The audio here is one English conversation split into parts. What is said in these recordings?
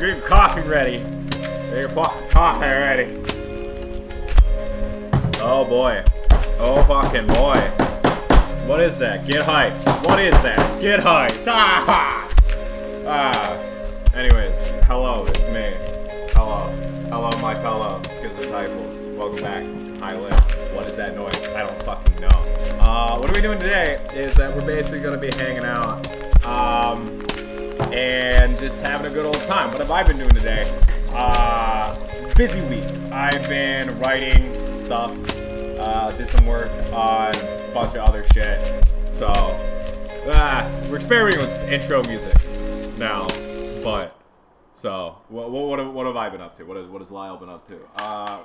get your coffee ready. Get your fucking coffee ready. Oh boy. Oh fucking boy. What is that? Get hyped. What is that? Get hyped. Anyways, hello, it's me. Hello, my fellow schizotypals. Welcome back to High Lit. What is that noise? I don't fucking know. What are we doing today is that we're basically going to be hanging out, and just having a good old time. What have I been doing today? Busy week. I've been writing stuff, did some work on a bunch of other shit. So, we're experimenting with intro music now, but, so, what have I been up to? What has Lyle been up to?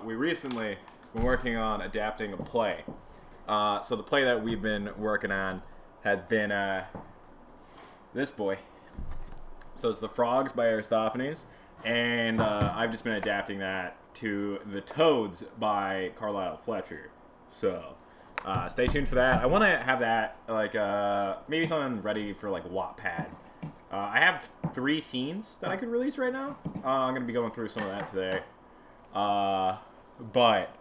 We recently been working on adapting a play. So the play that we've been working on has been, this boy. So it's The Frogs by Aristophanes, and I've just been adapting that to The Toads by Carlisle Fletcher. So stay tuned for that. I want to have that, like, maybe something ready for, like, Wattpad. I have 3 scenes that I could release right now. I'm going to be going through some of that today. But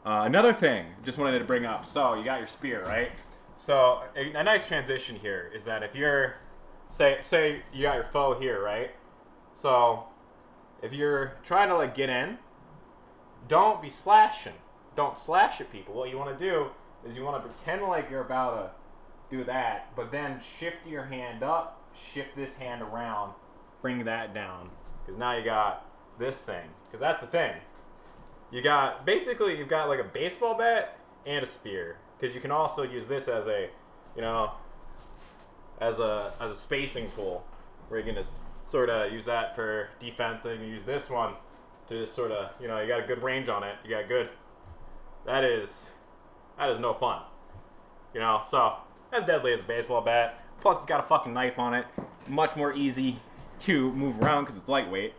another thing, just wanted to bring up. So you got your spear, right? So a nice transition here is that if you're, say you got your foe here, right? So if you're trying to, like, get in, don't be slashing. Don't slash at people. What you want to do is you want to pretend like you're about to do that, but then shift your hand up, shift this hand around, bring that down, because now you got this thing. Because that's the thing. You've got like a baseball bat and a spear, because you can also use this as a, you know, as a spacing tool, where you can just sort of use that for defense, and you can use this one to just sort of, you know, you got a good range on it. You got good. That is no fun, you know. So as deadly as a baseball bat. Plus, it's got a fucking knife on it. Much more easy to move around because it's lightweight.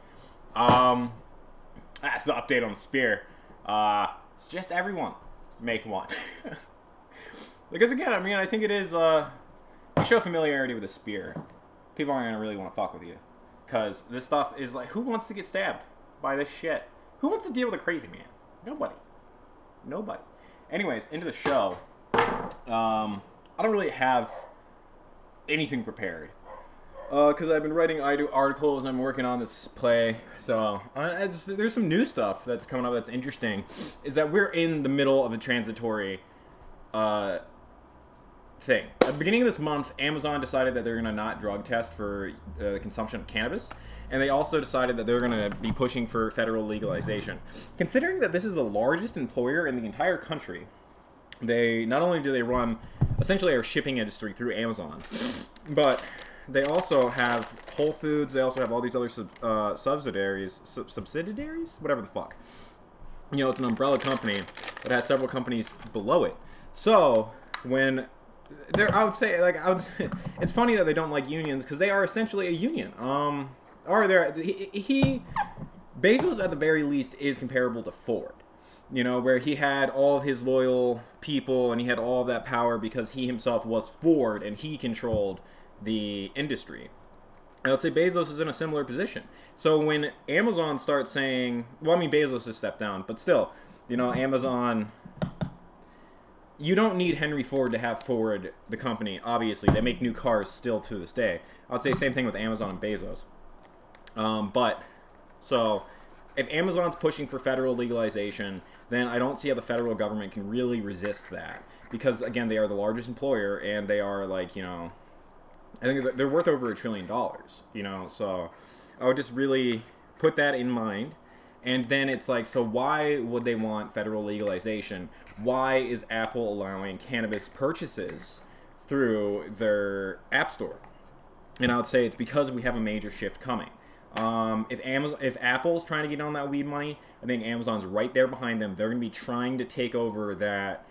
That's the update on the spear. It's just everyone make one. Because again, I mean, I think it is, you show familiarity with a spear, people aren't going to really want to fuck with you. Because this stuff is like, who wants to get stabbed by this shit? Who wants to deal with a crazy man? Nobody. Anyways, into the show. I don't really have anything prepared. Because I've been writing articles and I'm working on this play. So, there's some new stuff that's coming up that's interesting. Is that we're in the middle of a transitory thing. At the beginning of this month, Amazon decided that they're going to not drug test for the consumption of cannabis. And they also decided that they're going to be pushing for federal legalization. Considering that this is the largest employer in the entire country, they not only do they run essentially our shipping industry through Amazon, but they also have Whole Foods. They also have all these other subsidiaries, whatever the fuck. You know, it's an umbrella company that has several companies below it. So when I would say, like, it's funny that they don't like unions because they are essentially a union. Bezos at the very least is comparable to Ford. You know, where he had all of his loyal people and he had all of that power because he himself was Ford and he controlled the industry. I would say Bezos is in a similar position. So when Amazon starts saying, well, I mean, Bezos has stepped down, but still, you know, Amazon, you don't need Henry Ford to have Ford, the company. Obviously, they make new cars still to this day. I would say same thing with Amazon and Bezos. So if Amazon's pushing for federal legalization, then I don't see how the federal government can really resist that. Because, again, they are the largest employer, and they are, like, you know, I think they're worth over $1 trillion, you know, so I would just really put that in mind. And then it's like, so why would they want federal legalization? Why is Apple allowing cannabis purchases through their app store? And I would say it's because we have a major shift coming. If Apple's trying to get on that weed money, I think Amazon's right there behind them. They're going to be trying to take over that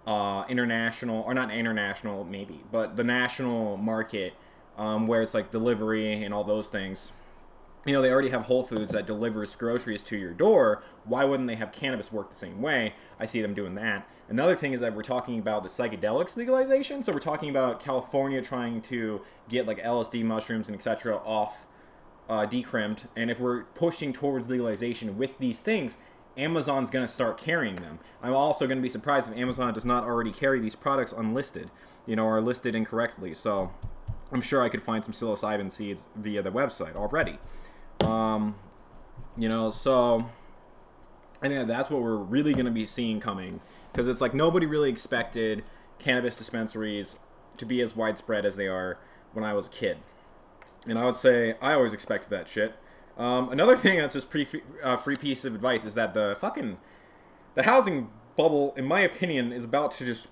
international, or not international maybe, but the national market, where it's like delivery and all those things. You know, they already have Whole Foods that delivers groceries to your door. Why wouldn't they have cannabis work the same way? I see them doing that. Another thing is that we're talking about the psychedelics legalization. So we're talking about California trying to get like LSD mushrooms and etc. off decrimped, and if we're pushing towards legalization with these things, Amazon's going to start carrying them. I'm also going to be surprised if Amazon does not already carry these products unlisted, or listed incorrectly. So I'm sure I could find some psilocybin seeds via the website already. So I think that's what we're really going to be seeing coming, because it's like nobody really expected cannabis dispensaries to be as widespread as they are when I was a kid. And I would say I always expected that shit. Another thing that's just free piece of advice is that the housing bubble, in my opinion, is about to just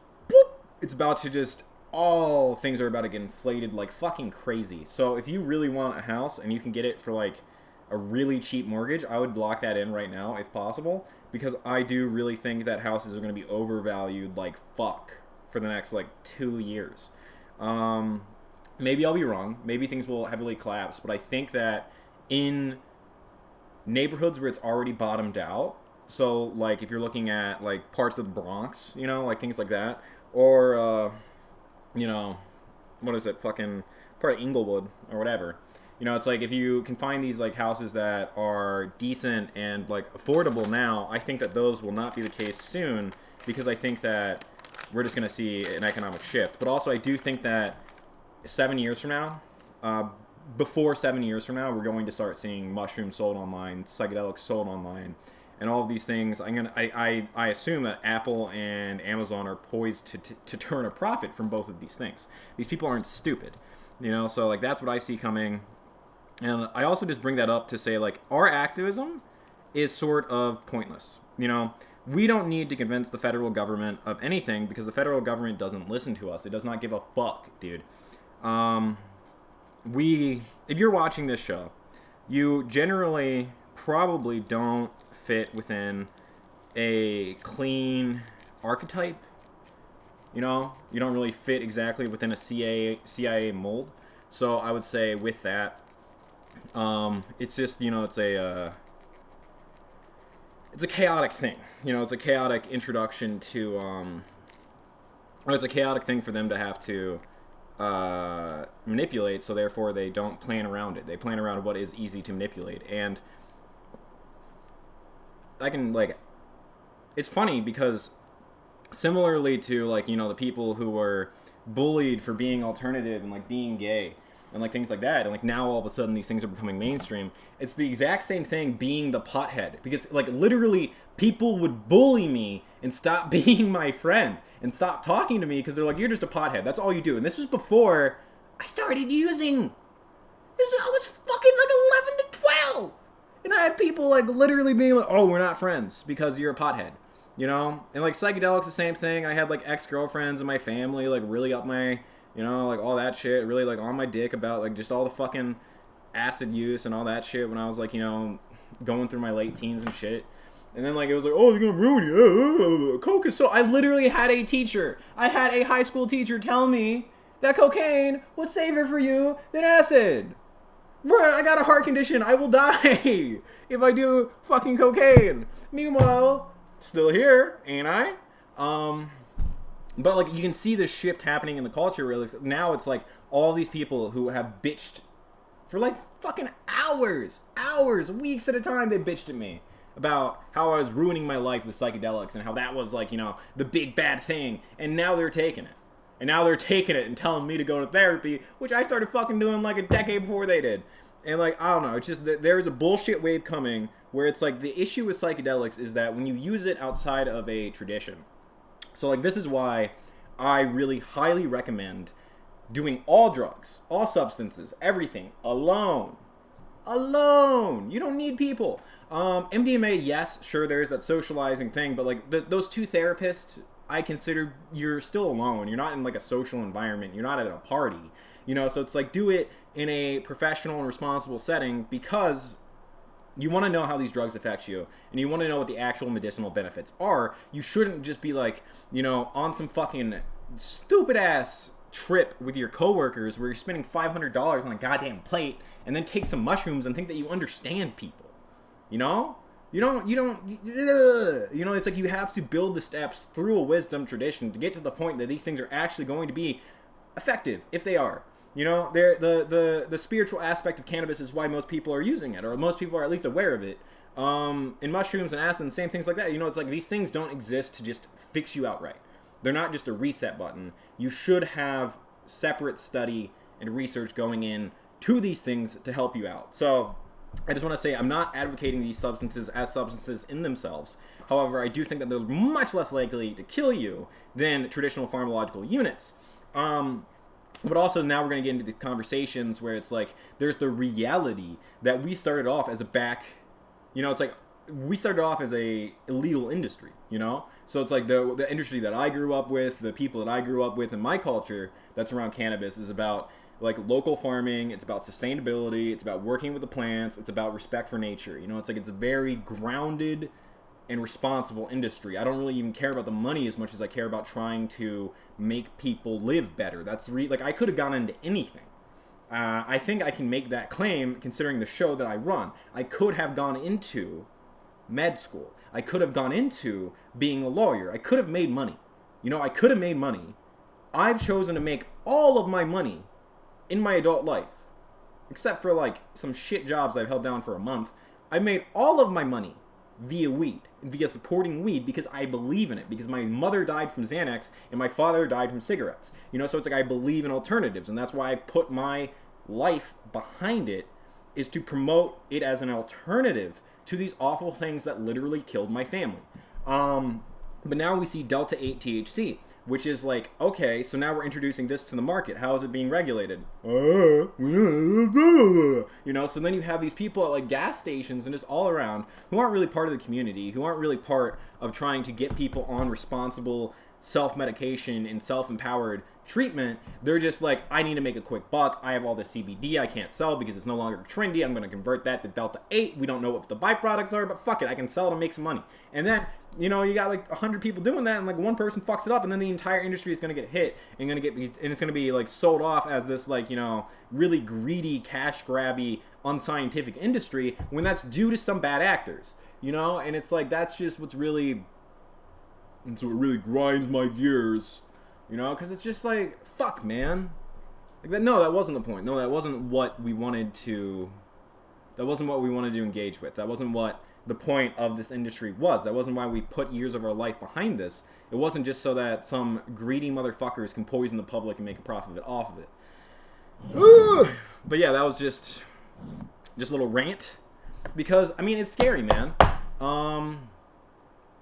all things are about to get inflated like fucking crazy. So if you really want a house and you can get it for like a really cheap mortgage, I would lock that in right now if possible, because I do really think that houses are going to be overvalued like fuck for the next like 2 years. Maybe I'll be wrong. Maybe things will heavily collapse, but I think that in neighborhoods where it's already bottomed out, so like if you're looking at like parts of the Bronx, like things like that, or what is it, fucking part of Inglewood or whatever, it's like if you can find these like houses that are decent and like affordable now, I think that those will not be the case soon, because I think that we're just going to see an economic shift. But also I do think that 7 years from now, before 7 years from now, we're going to start seeing mushrooms sold online, psychedelics sold online, and all of these things. I assume that Apple and Amazon are poised to turn a profit from both of these things. These people aren't stupid, so like that's what I see coming. And I also just bring that up to say, like, our activism is sort of pointless. We don't need to convince the federal government of anything, because the federal government doesn't listen to us. It does not give a fuck, dude. If you're watching this show, you generally probably don't fit within a clean archetype. You don't really fit exactly within a CIA mold. So I would say with that, it's just, it's a chaotic thing. It's a chaotic introduction to, it's a chaotic thing for them to have to manipulate, so therefore they don't plan around it. They plan around what is easy to manipulate. And it's funny because similarly to the people who were bullied for being alternative and like being gay and like things like that, and like now all of a sudden these things are becoming mainstream, it's the exact same thing being the pothead, because like literally people would bully me and stop being my friend and stop talking to me because they're like, you're just a pothead, that's all you do. And this was before I started using. I was fucking like 11 to 12, and I had people like literally being like, oh, we're not friends because you're a pothead. And like psychedelics, the same thing. I had like ex-girlfriends in my family like really up my, like all that shit, really like on my dick about like just all the fucking acid use and all that shit when I was like, going through my late teens and shit. And then like it was like, oh, you're gonna ruin you. Coke is so. I literally had a teacher. I had a high school teacher tell me that cocaine was safer for you than acid. Bruh, I got a heart condition. I will die if I do fucking cocaine. Meanwhile, still here, ain't I? But like you can see this shift happening in the culture where like, now it's like all these people who have bitched for like fucking hours, weeks at a time, they bitched at me about how I was ruining my life with psychedelics and how that was like, the big bad thing. And now they're taking it. And now they're taking it and telling me to go to therapy, which I started fucking doing like a decade before they did. And like, I don't know, it's just that there's a bullshit wave coming where it's like the issue with psychedelics is that when you use it outside of a tradition. So like this is why I really highly recommend doing all drugs, all substances, everything alone. You don't need people. MDMA, yes, sure, there's that socializing thing, but like those two therapists, I consider you're still alone. You're not in like a social environment. You're not at a party, so it's like do it in a professional and responsible setting, because you want to know how these drugs affect you, and you want to know what the actual medicinal benefits are. You shouldn't just be like, on some fucking stupid ass trip with your coworkers where you're spending $500 on a goddamn plate and then take some mushrooms and think that you understand people. You don't, it's like you have to build the steps through a wisdom tradition to get to the point that these things are actually going to be effective, if they are. You know, the spiritual aspect of cannabis is why most people are using it, or most people are at least aware of it. In mushrooms and acid and same things like that. You know, it's like these things don't exist to just fix you outright. They're not just a reset button. You should have separate study and research going in to these things to help you out. So I just want to say I'm not advocating these substances as substances in themselves. However, I do think that they're much less likely to kill you than traditional pharmacological units. But also now we're going to get into these conversations where it's like there's the reality that we started off as a it's like we started off as a illegal industry, you know? So it's like the industry that I grew up with, the people that I grew up with in my culture that's around cannabis is about like local farming, it's about sustainability, it's about working with the plants, it's about respect for nature. You know, it's like it's a very grounded and responsible industry. I don't really even care about the money as much as I care about trying to make people live better. Like I could have gone into anything. I think I can make that claim considering the show that I run. I could have gone into med school. I could have gone into being a lawyer. I could have made money. You know, I could have made money. I've chosen to make all of my money in my adult life, except for like some shit jobs I've held down for a month. I made all of my money via weed, via supporting weed because I believe in it, because my mother died from Xanax and my father died from cigarettes. You know, so it's like I believe in alternatives, and that's why I've put my life behind it, is to promote it as an alternative to these awful things that literally killed my family. But now we see Delta 8 THC, which is like, okay, so now we're introducing this to the market. How is it being regulated? You know, so then you have these people at like gas stations and just all around who aren't really part of the community, who aren't really part of trying to get people on responsible self-medication and self-empowered treatment. They're just like, I need to make a quick buck. I have all this CBD I can't sell because it's no longer trendy. I'm going to convert that to Delta 8. We don't know what the byproducts are, but fuck it, I can sell it and make some money. And then, you know, you got like 100 people doing that, and like one person fucks it up, and then the entire industry is going to get hit and it's going to be like sold off as this like, you know, really greedy, cash grabby, unscientific industry when that's due to some bad actors, you know? And it's like, that's just what really grinds my gears, you know, because it's just like, fuck, man. Like that. No, that wasn't the point. No, that wasn't what we wanted to. That wasn't what we wanted to engage with. That wasn't what the point of this industry was. That wasn't why we put years of our life behind this. It wasn't just so that some greedy motherfuckers can poison the public and make a profit off of it. But yeah, that was just a little rant, because I mean it's scary, man.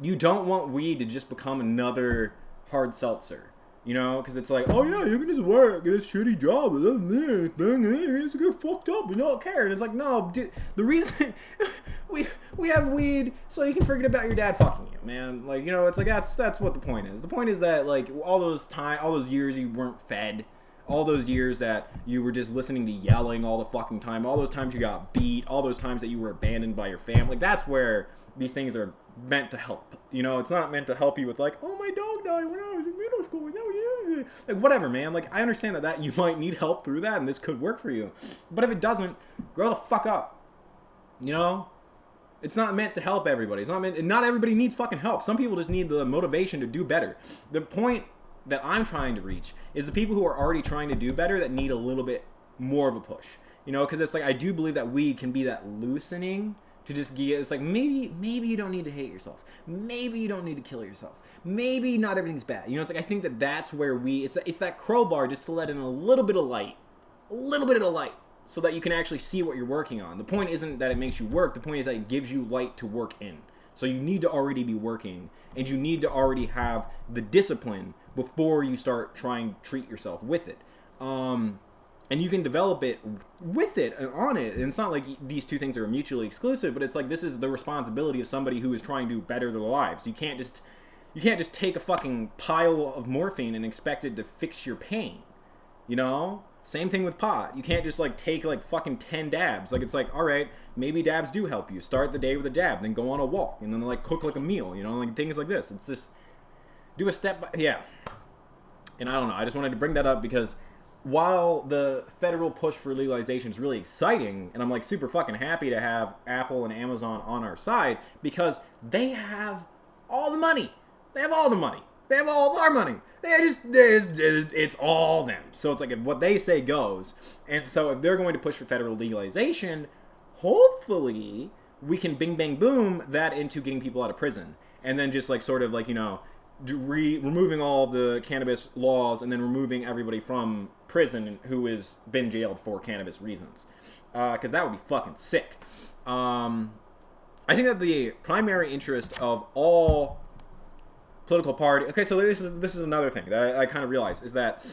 You don't want weed to just become another hard seltzer, you know? Because it's like, oh yeah, you can just work this shitty job, it doesn't mean anything, it's get fucked up, you don't care. And it's like, no, dude, the reason we have weed so you can forget about your dad fucking you, man. Like, you know, it's like that's what the point is. The point is that like all those years you weren't fed, all those years that you were just listening to yelling all the fucking time, all those times you got beat, all those times that you were abandoned by your family, that's where these things are meant to help. You know, it's not meant to help you with like, oh, my dog died when I was in middle school. Like, whatever, man. Like, I understand that you might need help through that, and this could work for you. But if it doesn't, grow the fuck up. You know? It's not meant to help everybody. It's not meant. Not everybody needs fucking help. Some people just need the motivation to do better. The point that I'm trying to reach is the people who are already trying to do better that need a little bit more of a push. You know, because it's like I do believe that weed can be that loosening to just get. It's like maybe you don't need to hate yourself. Maybe you don't need to kill yourself. Maybe not everything's bad. You know, it's like I think that's where it's that crowbar just to let in a little bit of light, so that you can actually see what you're working on. The point isn't that it makes you work. The point is that it gives you light to work in. So you need to already be working, and you need to already have the discipline before you start trying to treat yourself with it. And you can develop it with it and on it. And it's not like these two things are mutually exclusive, but it's like this is the responsibility of somebody who is trying to better their lives. You can't just take a fucking pile of morphine and expect it to fix your pain. You know? Same thing with pot. You can't just like take like fucking 10 dabs. Like it's like, all right, maybe dabs do help you. Start the day with a dab, then go on a walk, and then like cook like a meal, you know, like things like this. It's just do a step by, yeah. And I don't know, I just wanted to bring that up because while the federal push for legalization is really exciting, and I'm like super fucking happy to have Apple and Amazon on our side because they have all the money. They have all the money. They have all of our money. It's all them. So it's like if what they say goes. And so if they're going to push for federal legalization, hopefully we can bing bang boom that into getting people out of prison. And then just like sort of like, you know, removing all the cannabis laws and then removing everybody from prison who has been jailed for cannabis reasons. Because that would be fucking sick. I think that the primary interest of all political party. Okay, so this is another thing that I kind of realized is that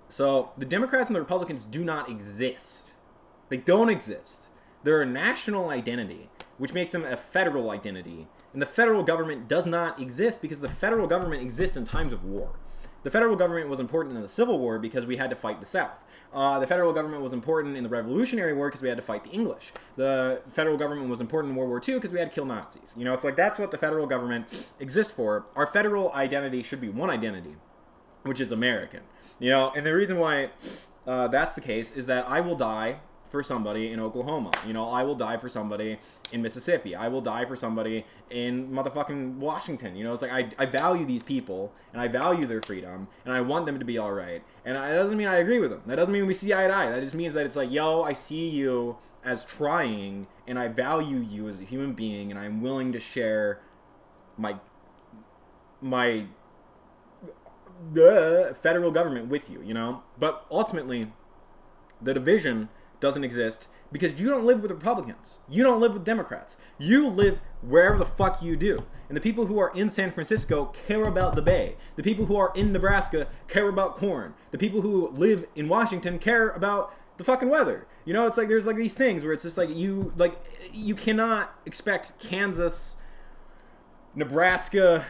so the Democrats and the Republicans do not exist. They don't exist. They're a national identity, which makes them a federal identity. And the federal government does not exist because the federal government exists in times of war. The federal government was important in the Civil War because we had to fight the South. The federal government was important in the Revolutionary War because we had to fight the English. The federal government was important in World War II because we had to kill Nazis. You know, it's like that's what the federal government exists for. Our federal identity should be one identity, which is American. You know, and the reason why that's the case is that I will die for somebody in Oklahoma. You know, I will die for somebody in Mississippi. I will die for somebody in motherfucking Washington. You know, it's like I value these people and I value their freedom and I want them to be all right. And that doesn't mean I agree with them. That doesn't mean we see eye to eye. That just means that it's like, yo, I see you as trying and I value you as a human being and I'm willing to share my federal government with you, you know? But ultimately, the division doesn't exist because you don't live with Republicans. You don't live with Democrats. You live wherever the fuck you do. And the people who are in San Francisco care about the Bay. The people who are in Nebraska care about corn. The people who live in Washington care about the fucking weather. You know, it's like there's like these things where it's just like you cannot expect Kansas, Nebraska,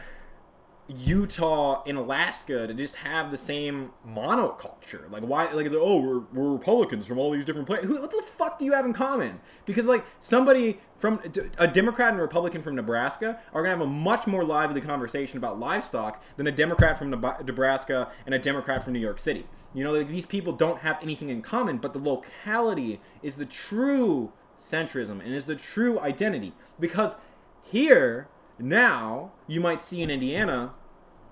Utah and Alaska to just have the same monoculture. Like why? Like it's like, oh, we're Republicans from all these different places. What the fuck do you have in common? Because like somebody from a Democrat and a Republican from Nebraska are gonna have a much more lively conversation about livestock than a Democrat from Nebraska and a Democrat from New York City. You know, like these people don't have anything in common, but the locality is the true centrism and is the true identity. Because here. Now, you might see in Indiana,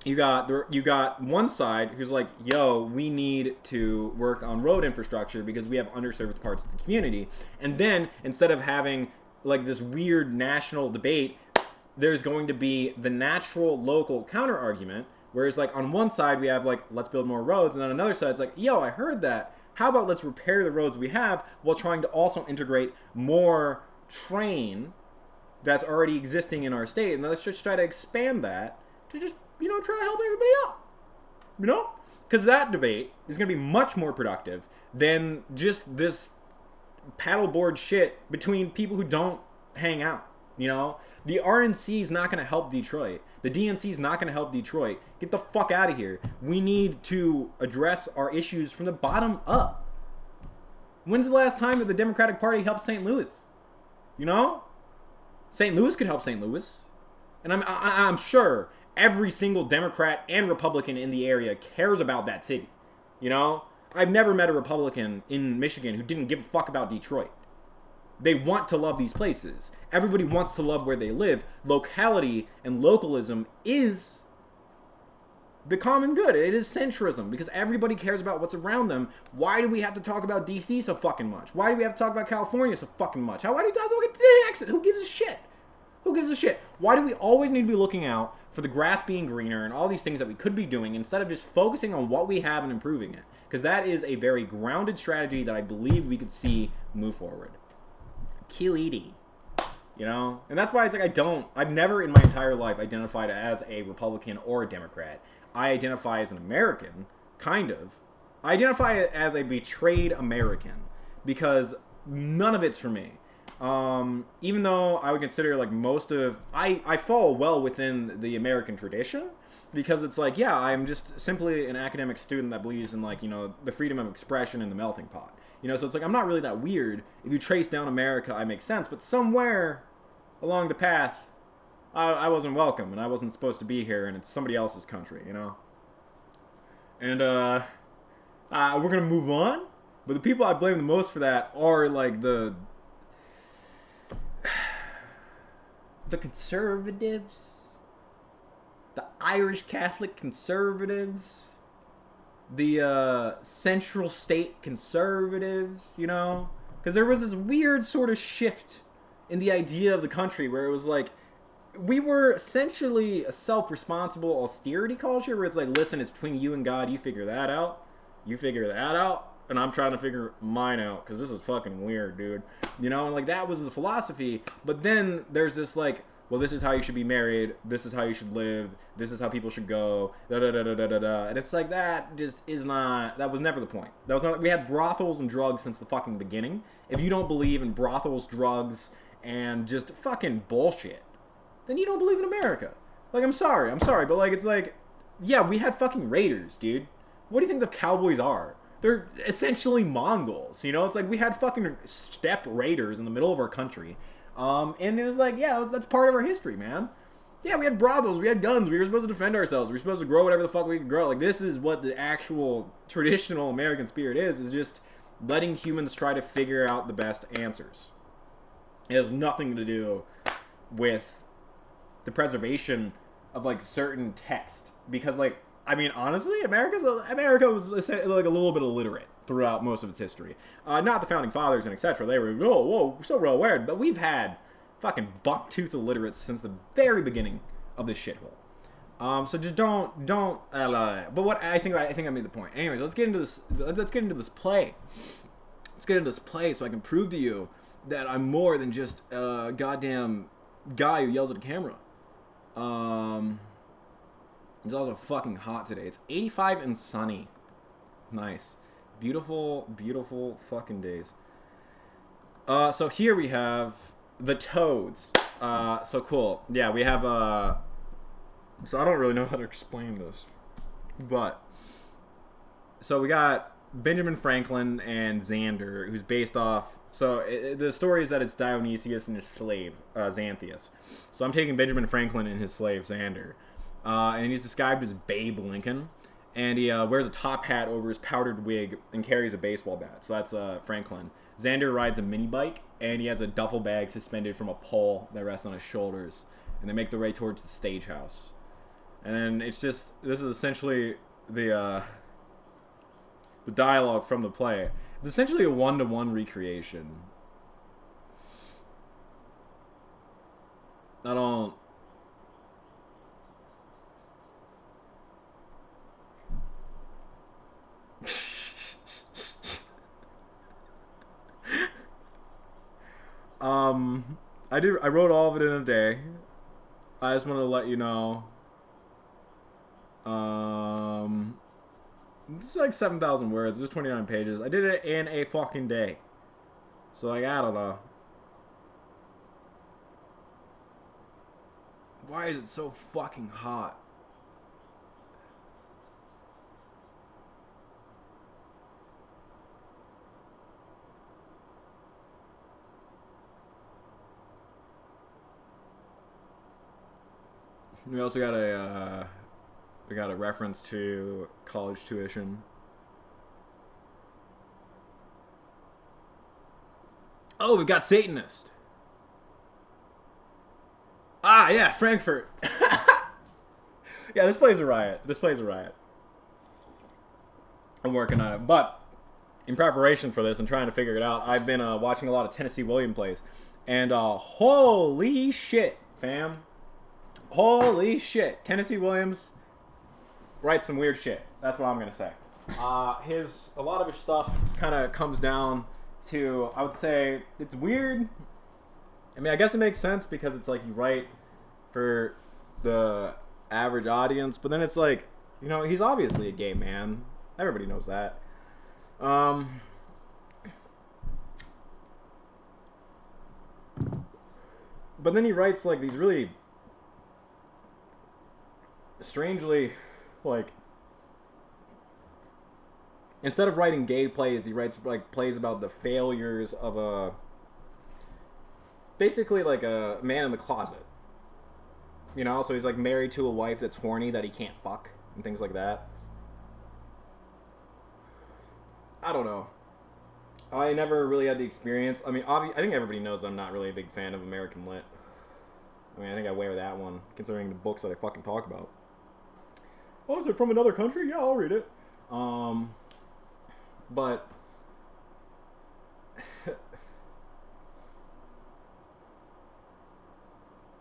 you got one side who's like, yo, we need to work on road infrastructure because we have underserved parts of the community. And then, instead of having like this weird national debate, there's going to be the natural local counter argument, whereas like on one side we have like, let's build more roads, and on another side it's like, yo, I heard that. How about let's repair the roads we have while trying to also integrate more train that's already existing in our state, and let's just try to expand that to just, you know, try to help everybody out. You know? Because that debate is going to be much more productive than just this paddleboard shit between people who don't hang out. You know? The RNC is not going to help Detroit. The DNC is not going to help Detroit. Get the fuck out of here. We need to address our issues from the bottom up. When's the last time that the Democratic Party helped St. Louis? You know? St. Louis could help St. Louis. And I'm sure every single Democrat and Republican in the area cares about that city. You know? I've never met a Republican in Michigan who didn't give a fuck about Detroit. They want to love these places. Everybody wants to love where they live. Locality and localism is the common good. It is centrism because everybody cares about what's around them. Why do we have to talk about DC so fucking much? Why do we have to talk about California so fucking much? Why do we talk about Texas? Who gives a shit? Who gives a shit? Why do we always need to be looking out for the grass being greener and all these things that we could be doing instead of just focusing on what we have and improving it? Because that is a very grounded strategy that I believe we could see move forward. QED. You know? And that's why it's like I've never in my entire life identified as a Republican or a Democrat. I identify as an American, kind of. I identify as a betrayed American because none of it's for me. Even though I would consider like most of... I fall well within the American tradition because it's like, yeah, I'm just simply an academic student that believes in like, you know, the freedom of expression and the melting pot. You know, so it's like I'm not really that weird. If you trace down America, I make sense. But somewhere along the path... I wasn't welcome, and I wasn't supposed to be here, and it's somebody else's country, you know? And, we're gonna move on, but the people I blame the most for that are, like, the conservatives. the Irish Catholic conservatives, the Central State conservatives, you know? Because there was this weird sort of shift in the idea of the country where it was like, we were essentially a self-responsible austerity culture where it's like, listen, it's between you and God, you figure that out, and I'm trying to figure mine out because this is fucking weird, dude. You know, and like that was the philosophy. But then there's this like, well, this is how you should be married, this is how you should live, this is how people should go, da da da da da da da. And it's like that just is not. That was never the point. That was not. We had brothels and drugs since the fucking beginning. If you don't believe in brothels, drugs, and just fucking bullshit, then you don't believe in America. Like, I'm sorry, but like it's like, yeah, we had fucking raiders, dude. What do you think the Cowboys are? They're essentially Mongols, you know? It's like we had fucking steppe raiders in the middle of our country. And it was like, yeah, that's part of our history, man. Yeah, we had brothels, we had guns, we were supposed to defend ourselves, we were supposed to grow whatever the fuck we could grow. Like, this is what the actual traditional American spirit is just letting humans try to figure out the best answers. It has nothing to do with the preservation of, like, certain text. Because, like, I mean, honestly, America was like a little bit illiterate throughout most of its history. Not the founding fathers and etc. They were, whoa, so well aware. But we've had fucking buck-tooth illiterates since the very beginning of this shithole. So just don't. But what I think I made the point. Anyways, let's get into this. Let's get into this play. Let's get into this play so I can prove to you that I'm more than just a goddamn guy who yells at a camera. It's also fucking hot today. It's 85 and sunny. Nice. Beautiful, beautiful fucking days. So here we have the toads. So cool. Yeah, we have, so I don't really know how to explain this. But, so we got Benjamin Franklin and Xander, who's based off, so the story is that it's Dionysius and his slave, Xanthias. So I'm taking Benjamin Franklin and his slave, Xander. And he's described as Babe Lincoln. And he wears a top hat over his powdered wig and carries a baseball bat. So that's Franklin. Xander rides a mini bike, and he has a duffel bag suspended from a pole that rests on his shoulders. And they make their way towards the stage house. And it's just, this is essentially the dialogue from the play. It's essentially a one-to-one recreation. I don't... I wrote all of it in a day. I just want to let you know. It's like 7,000 words. There's 29 pages. I did it in a fucking day. So, like, I don't know. Why is it so fucking hot? We also got a reference to college tuition. Oh, we got Satanist. Ah, yeah, Frankfurt. Yeah, this play's a riot. I'm working on it, but in preparation for this and trying to figure it out, I've been watching a lot of Tennessee Williams plays, and holy shit, fam. Holy shit. Tennessee Williams writes some weird shit. That's what I'm going to say. A lot of his stuff kind of comes down to, I would say, it's weird. I mean, I guess it makes sense because it's like you write for the average audience, but then it's like, you know, he's obviously a gay man. Everybody knows that. But then he writes like these really strangely, like, instead of writing gay plays, he writes like plays about the failures of basically like a man in the closet. You know, so he's like married to a wife that's horny that he can't fuck and things like that. I don't know. I never really had the experience. I mean, I think everybody knows I'm not really a big fan of American Lit. I mean, I think I wear that one, considering the books that I fucking talk about. Oh, is it from another country? Yeah, I'll read it. But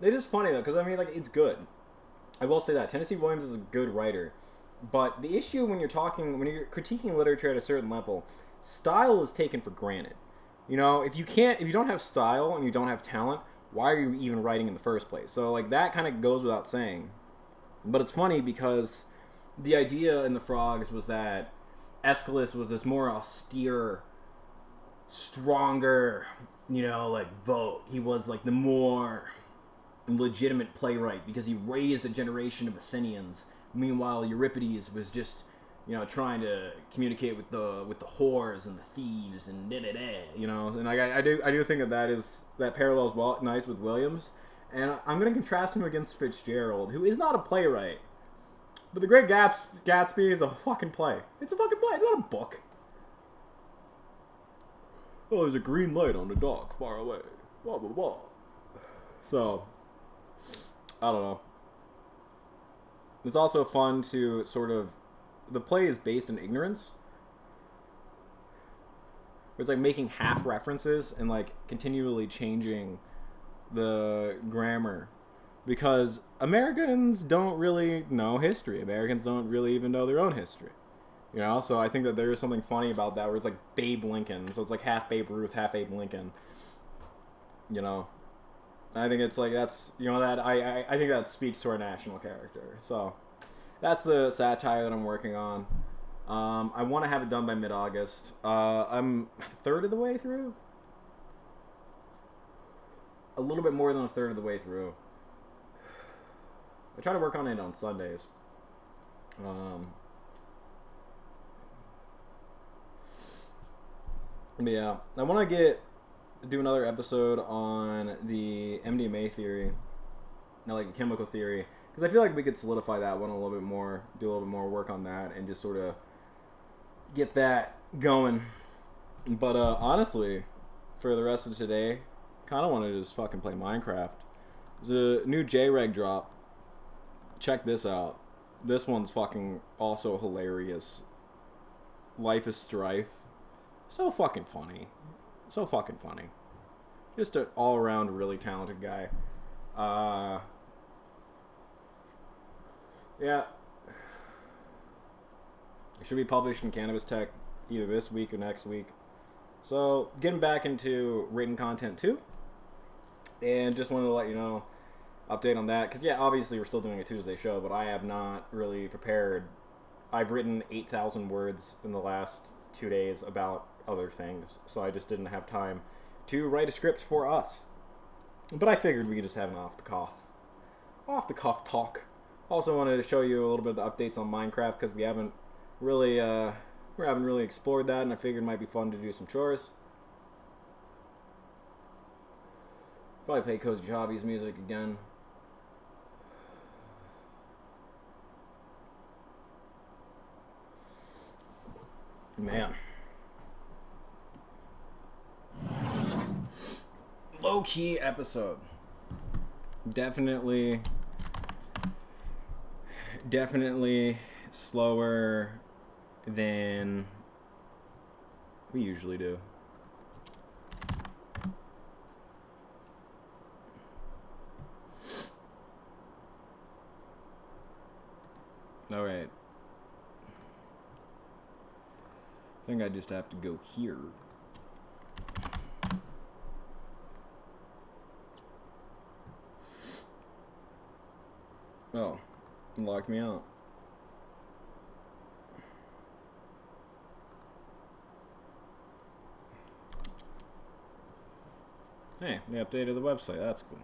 it is funny though, because I mean, like, it's good. I will say that Tennessee Williams is a good writer, but the issue when you're critiquing literature at a certain level, style is taken for granted. You know, if you don't have style and you don't have talent, why are you even writing in the first place? So like that kind of goes without saying. But it's funny because the idea in the Frogs was that Aeschylus was this more austere, stronger, like vote. He was like the more legitimate playwright because he raised a generation of Athenians. Meanwhile, Euripides was just, trying to communicate with the whores and the thieves and And I do think that parallels well nice with Williams, and I'm going to contrast him against Fitzgerald, who is not a playwright, but The Great Gatsby is a fucking play. It's a fucking play. It's not a book. Oh, there's a green light on the dock far away. Blah blah blah. So, I don't know. It's also fun to sort of... The play is based in ignorance. It's like making half references and like continually changing the grammar. Because Americans don't really know history. Americans don't really even know their own history. So I think that there is something funny about that where it's like Babe Lincoln. So it's like half Babe Ruth, half Abe Lincoln. I think it's like that's I think that speaks to our national character. So that's the satire that I'm working on. I want to have it done by mid-August. I'm a third of the way through. A little bit more than a third of the way through. I try to work on it on Sundays. Yeah, I want to do another episode on the MDMA theory, like the chemical theory, because I feel like we could solidify that one a little bit more, do a little bit more work on that, and just sort of get that going. But honestly, for the rest of today, kind of want to just fucking play Minecraft. There's a new JREG drop. Check this out. This one's fucking also hilarious. Life is Strife. So fucking funny. So fucking funny. Just an all-around really talented guy. Yeah. It should be published in Cannabis Tech either this week or next week. So, getting back into written content too. And just wanted to let you know, update on that. Because, yeah, obviously we're still doing a Tuesday show, but I have not really prepared. I've written 8,000 words in the last 2 days about other things, so I just didn't have time to write a script for us. But I figured we could just have an off the cuff talk. Also wanted to show you a little bit of the updates on Minecraft because we haven't really explored that, and I figured it might be fun to do some chores. Probably play Cozy Hobbies music again. Man. Low-key episode. Definitely slower than we usually do. All right. I think I just have to go here. Oh, it locked me out. Hey, they updated the website. That's cool.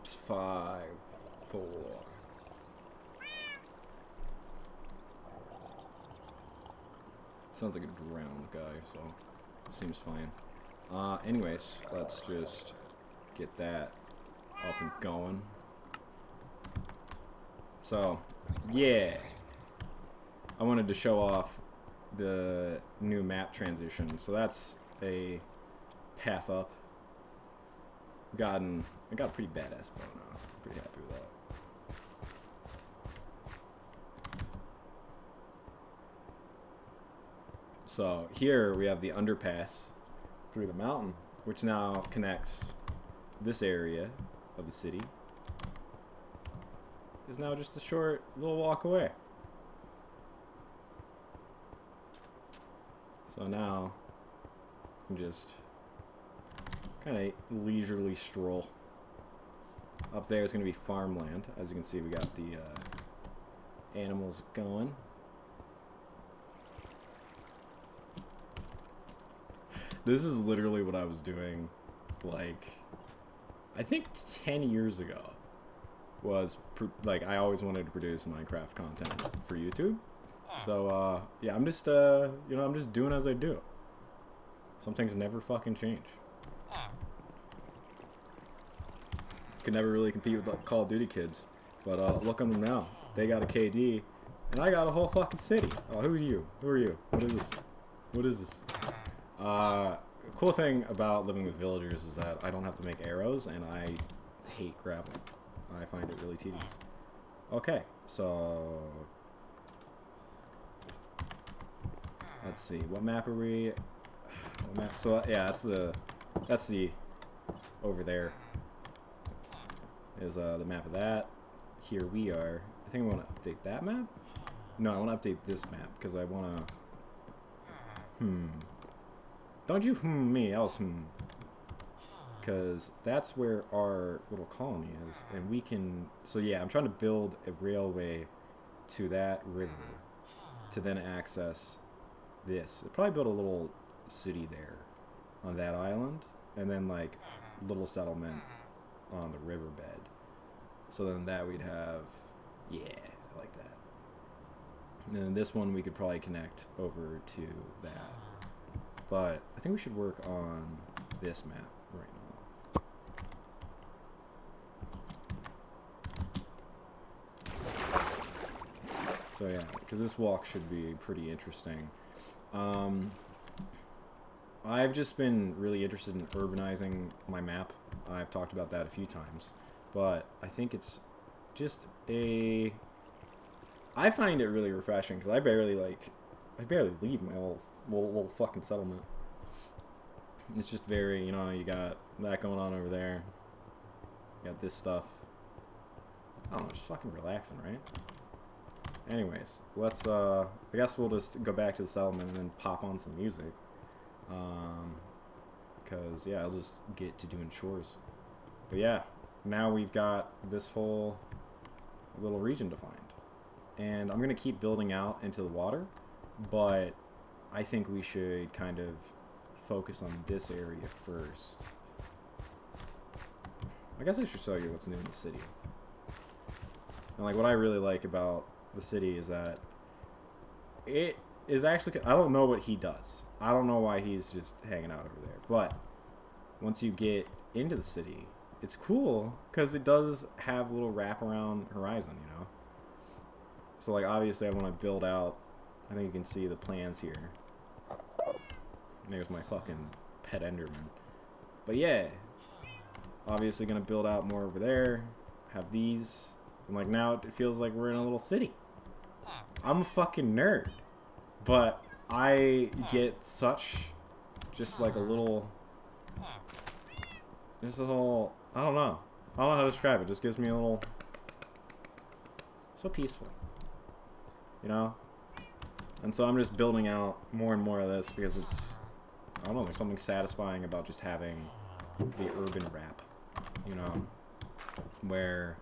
It's 5, 4. Sounds like a drowned guy, so seems fine. Anyways, let's just get that up and going. So, yeah. I wanted to show off the new map transition. So that's a path up. I got a pretty badass bow now. I'm pretty happy with that. So here we have the underpass through the mountain, which now connects this area of the city. Is now just a short little walk away. So now you can just kind of leisurely stroll. Up there is going to be farmland. As you can see, we got the animals going. This is literally what I was doing, like, I think 10 years ago. Like, I always wanted to produce Minecraft content for YouTube. So, yeah, I'm just, you know, I'm just doing as I do. Some things never fucking change. Could never really compete with the Call of Duty kids. But, look at them now. They got a KD, and I got a whole fucking city. Oh, who are you? Who are you? What is this? What is this? Cool thing about living with villagers is that I don't have to make arrows, and I hate gravel. I find it really tedious. Okay, so let's see. What map are we? What map? So yeah, that's the over there is the map of that. Here we are. I think I want to update that map. No, I want to update this map because I want to. Don't you me, else because that's where our little colony is, and we can. So yeah, I'm trying to build a railway to that river to then access this. I'll probably build a little city there on that island, and then like little settlement on the riverbed. So then that we'd have, yeah, I like that. And then this one we could probably connect over to that. But I think we should work on this map right now. So yeah, because this walk should be pretty interesting. I've just been really interested in urbanizing my map. I've talked about that a few times. But I think it's just a... I find it really refreshing because I barely leave my little fucking settlement. It's just very, you know, you got that going on over there. You got this stuff. I don't know, just fucking relaxing, right? Anyways, let's, I guess we'll just go back to the settlement and then pop on some music. Because, yeah, I'll just get to doing chores. But yeah, now we've got this whole little region defined. And I'm going to keep building out into the water, but I think we should kind of focus on this area first. I guess I should show you what's new in the city. And like what I really like about the city is that it is actually, I don't know what he does. I don't know why he's just hanging out over there. But once you get into the city, it's cool because it does have a little wraparound horizon, you know? So like obviously I want to build out, I think you can see the plans here. There's my fucking pet Enderman. But yeah, obviously gonna build out more over there, have these, and like now it feels like we're in a little city. I'm a fucking nerd, but I get such just like a little, just a little, I don't know how to describe it. Just gives me a little, so peaceful, you know. And so I'm just building out more and more of this because it's, I don't know, there's something satisfying about just having the urban rap, you know, where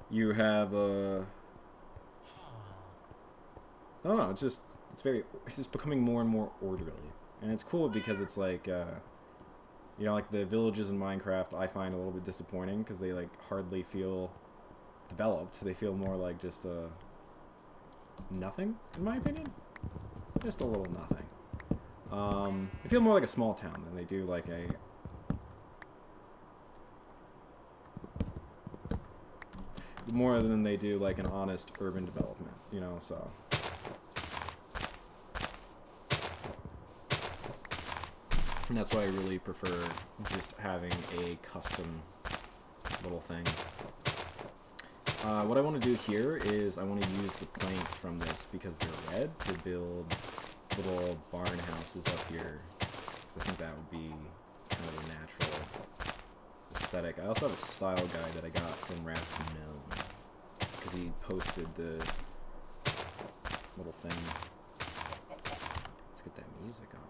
you have a, I don't know, it's just becoming more and more orderly. And it's cool because it's like, you know, like the villages in Minecraft I find a little bit disappointing because they like hardly feel developed. They feel more like just nothing, in my opinion. Just a little nothing. They feel more like a small town than they do like a... more than they do like an honest urban development, you know, so... And that's why I really prefer just having a custom little thing. What I want to do here is I want to use the planks from this because they're red to build little barn houses up here. Because I think that would be kind of a natural aesthetic. I also have a style guide that I got from Raft Gnome because he posted the little thing. Let's get that music on.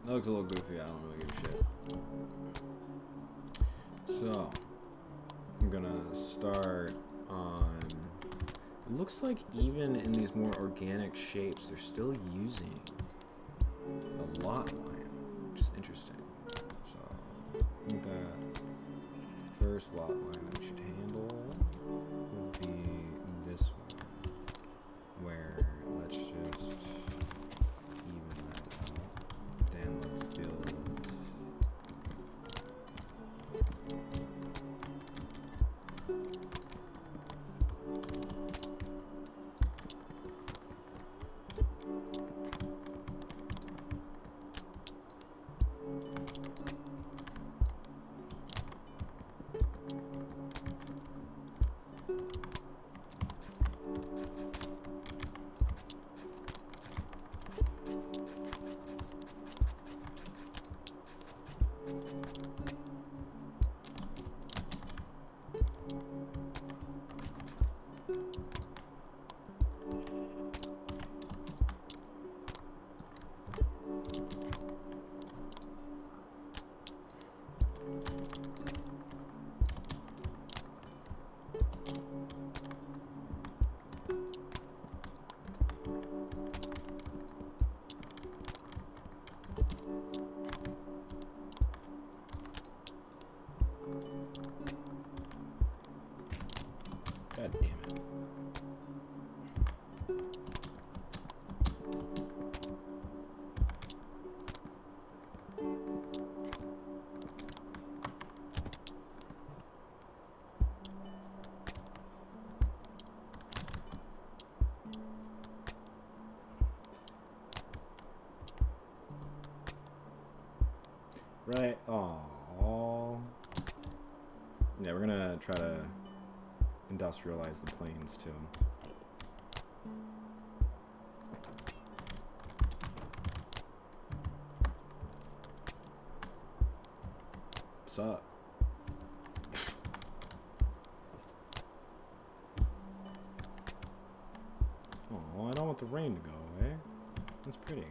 That looks a little goofy. I don't really give a shit. So, I'm gonna start on... It looks like even in these more organic shapes, they're still using a lot line, which is interesting. So, I think that the first lot line I should handle would be this one, where let's just even that out. Then let's build. God damn it. Right. Oh. Yeah, we're gonna try to industrialize the planes too. What's up? Oh, I don't want the rain to go away. That's pretty.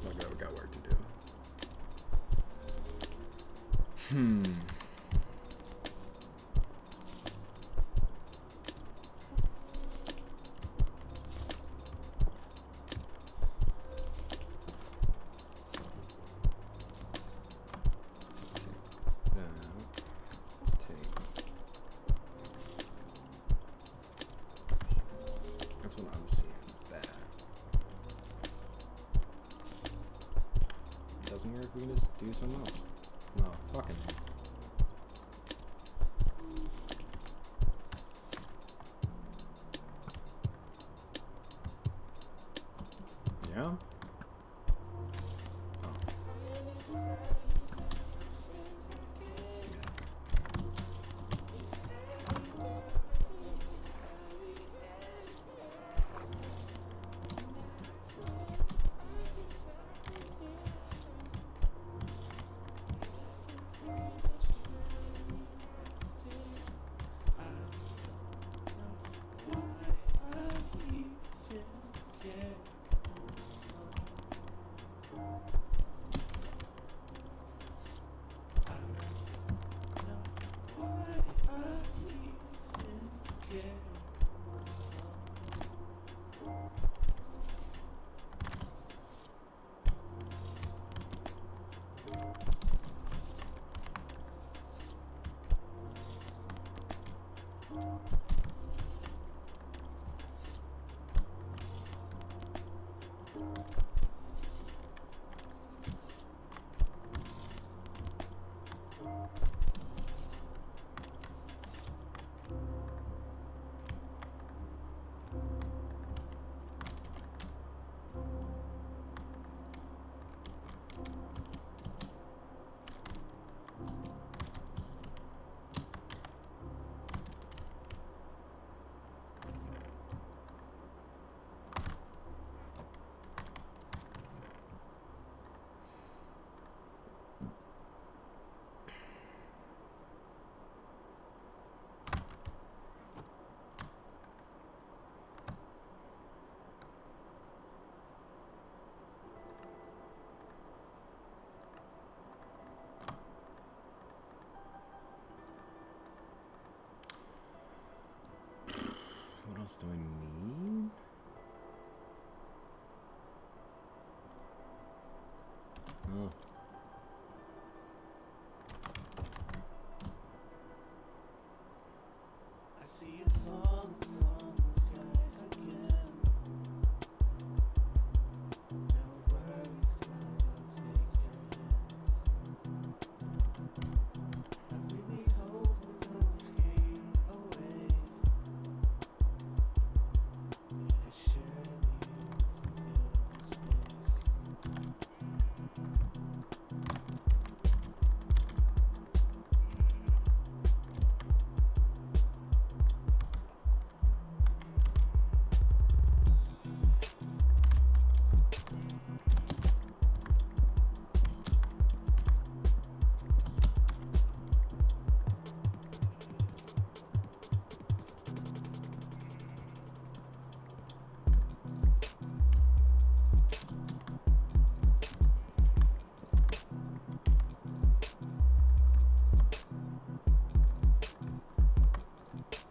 Okay, we got work to do. Let's take. That's what I'm seeing. That doesn't work. We can just do something else. No, fucking. Yeah? else do I need? Oh. I see it falling from the sky again. No worries, 'cause I'll take your hands. I really hope it don't scare you away. 'Cause surely you can feel the space.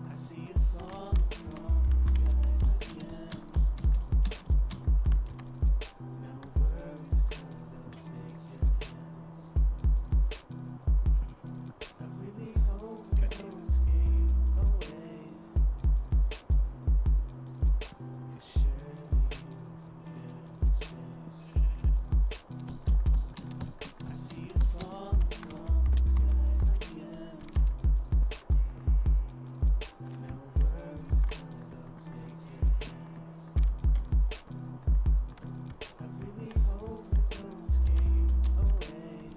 I see it falling from the sky again. No worries, 'cause I'll take your hands. I really hope it don't scare you away. 'Cause surely you can feel the space. I see it falling from the sky again. No worries, 'cause I'll take your hands. I really hope it don't scare you away.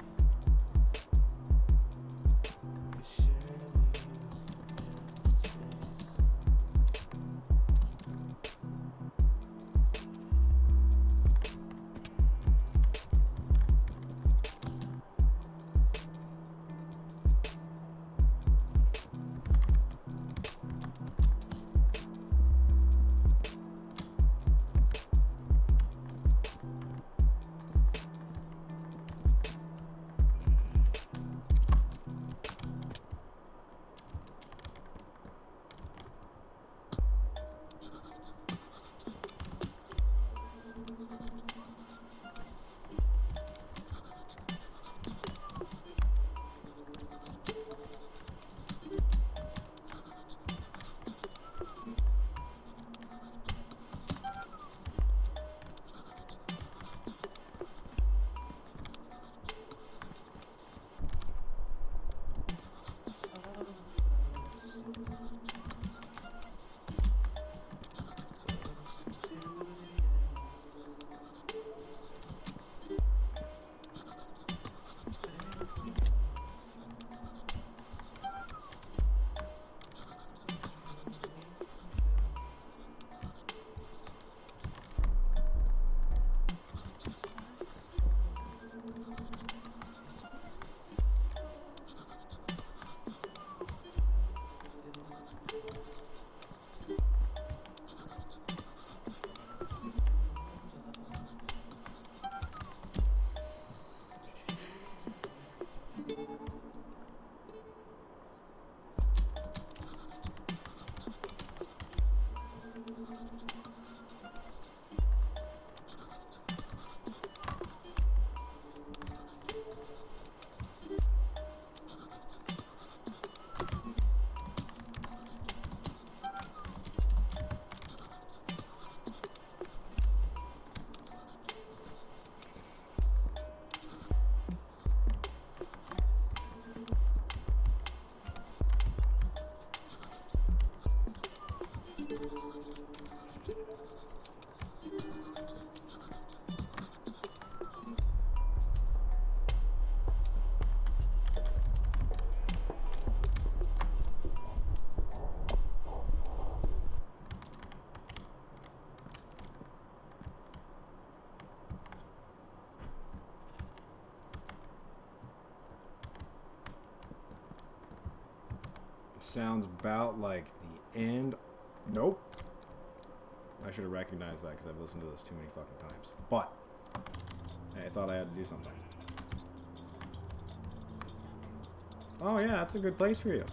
'Cause surely you can feel the space. Sounds about like the end. Nope. I should have recognized that because I've listened to this too many fucking times. But I thought I had to do something. Oh yeah, that's a good place for you.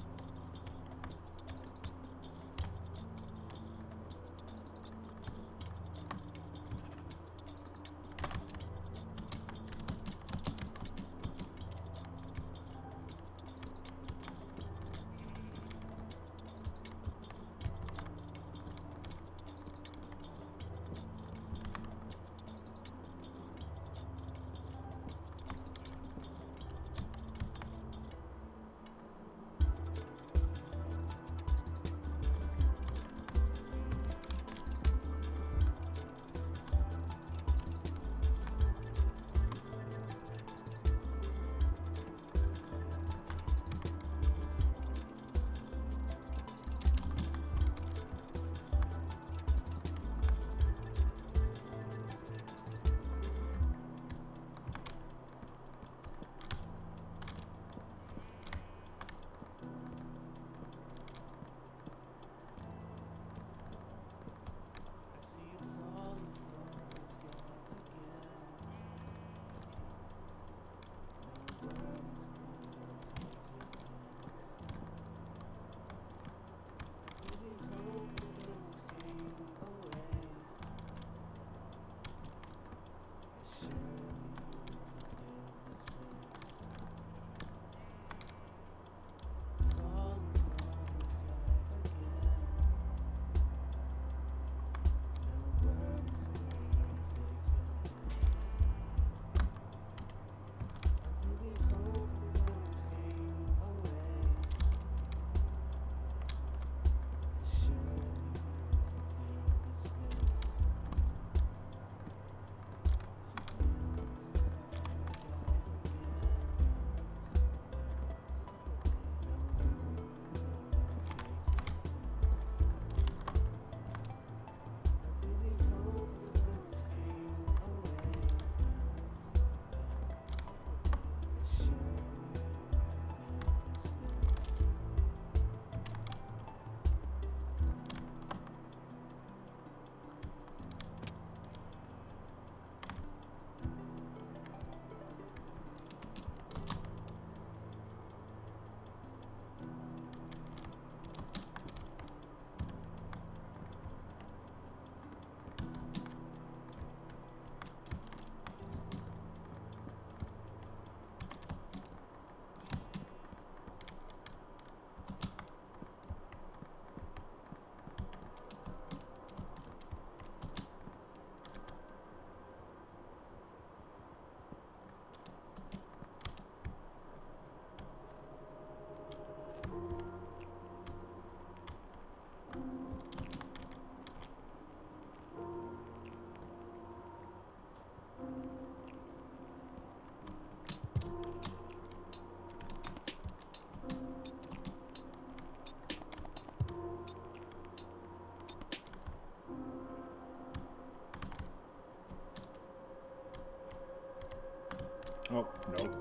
Oh, nope.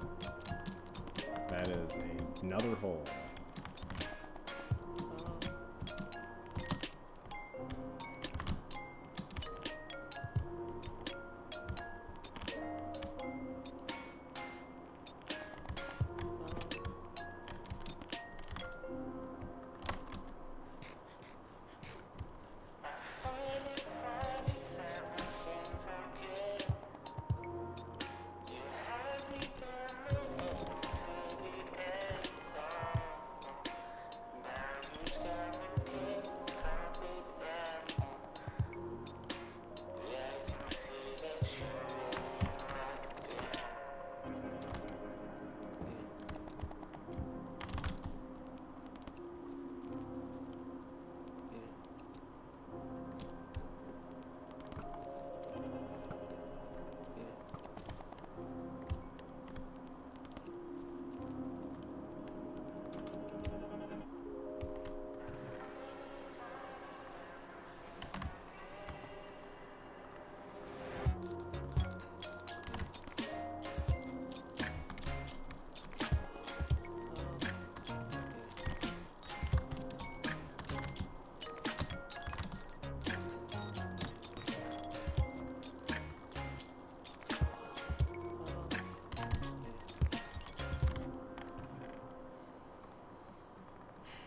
That is another hole.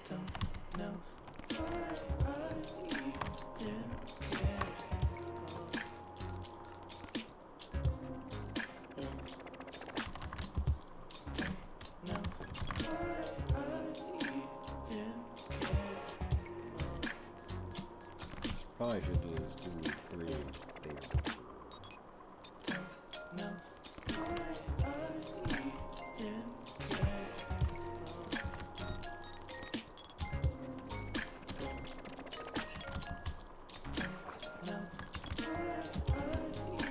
Don't know why I see him scared. No, why I see him scared. Probably should just do 3 days. No, why I see him scared. No, why I see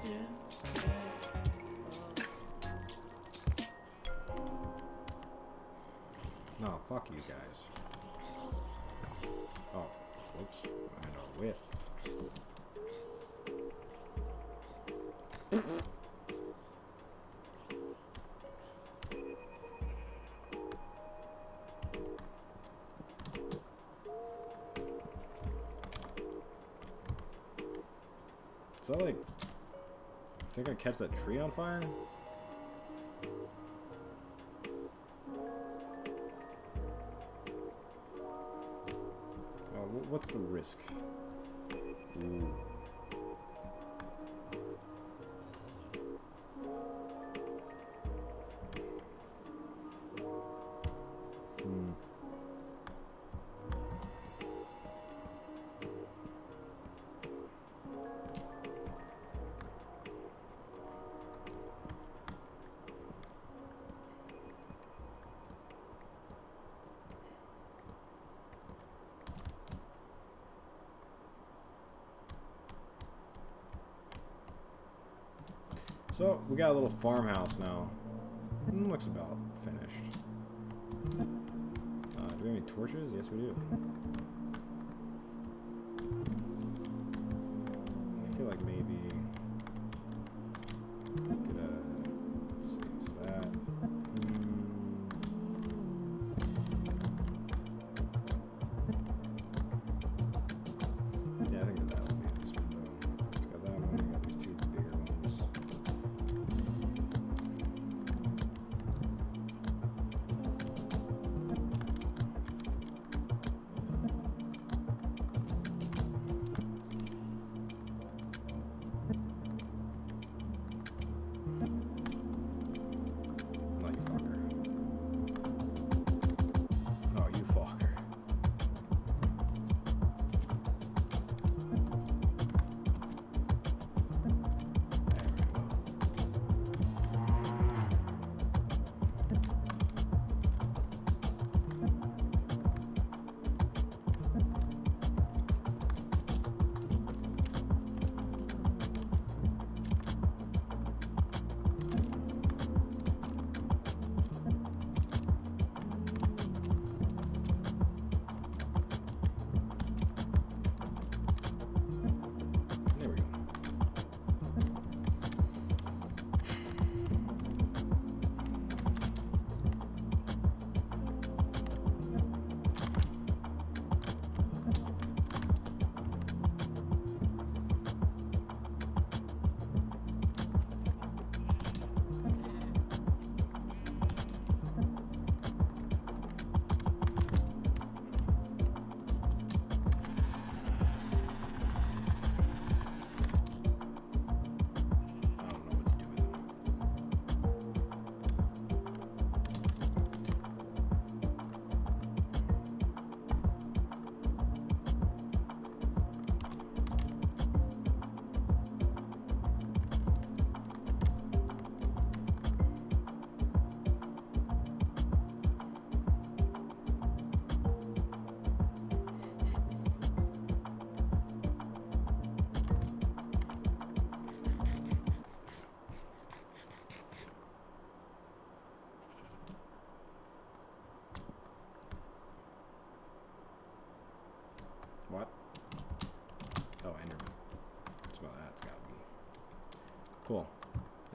him scared. No, fuck you guys. Oh, whoops. And a whiff. Is that like... Think I catch that tree on fire? What's the risk? Ooh. So, we got a little farmhouse now. Looks about finished. Do we have any torches? Yes, we do. I feel like maybe... Get a... Let's see, so that... Yeah, I think that'll be this window. Got that one, we got these 2 bigger ones.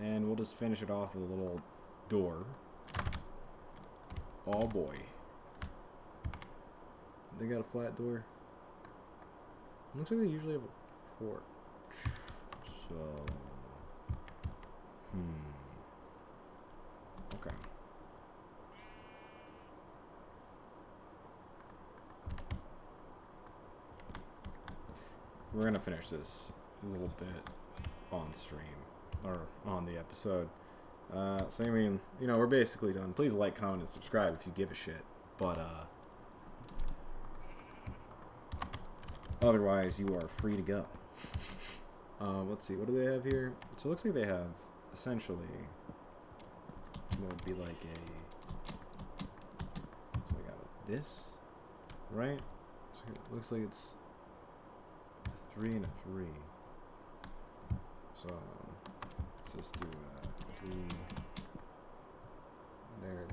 And we'll just finish it off with a little door. Oh boy. They got a flat door. Looks like they usually have a porch. So... Okay. We're gonna finish this a little bit on stream. Or on the episode. So I mean, you know, we're basically done. Please like, comment, and subscribe if you give a shit. But otherwise, you are free to go. Let's see, what do they have here? So it looks like they have essentially what would be like a. So they got this, right? So it looks like it's a 3 and a 3. So let's just do a 3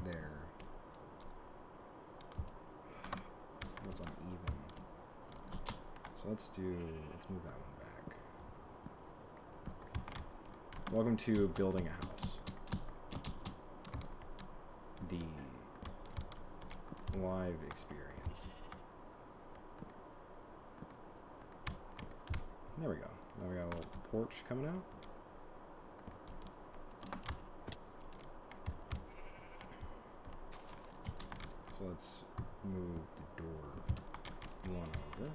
there. What's uneven? So let's move that one back. Welcome to building a house. The live experience. There we go. Now we got a little porch coming out. So let's move the door one over.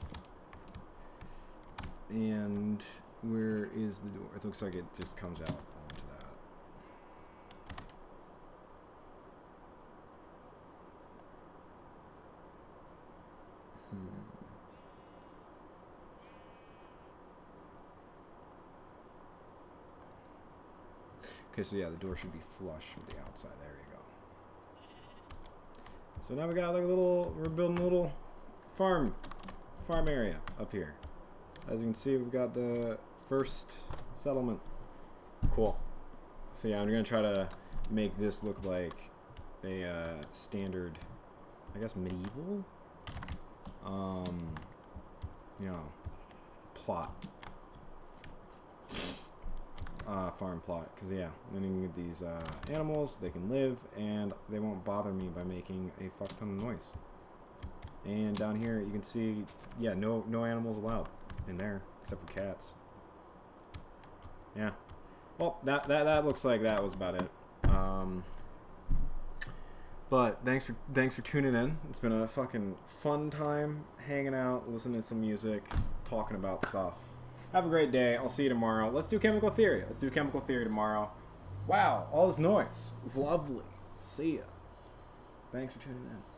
And where is the door? It looks like it just comes out onto that. Okay, so yeah, the door should be flush with the outside. There you go. So now we got like we're building a little farm area up here. As you can see, we've got the first settlement. Cool. So yeah, I'm gonna try to make this look like a standard, I guess, medieval, you know, plot. Farm plot, because yeah, then you can get these animals, they can live, and they won't bother me by making a fuck ton of noise. And down here, you can see, yeah, no animals allowed in there, except for cats. Yeah. Well, that looks like that was about it. But thanks for tuning in. It's been a fucking fun time hanging out, listening to some music, talking about stuff. Have a great day. I'll see you tomorrow. Let's do chemical theory. Tomorrow. Wow, all this noise. Lovely. See ya. Thanks for tuning in.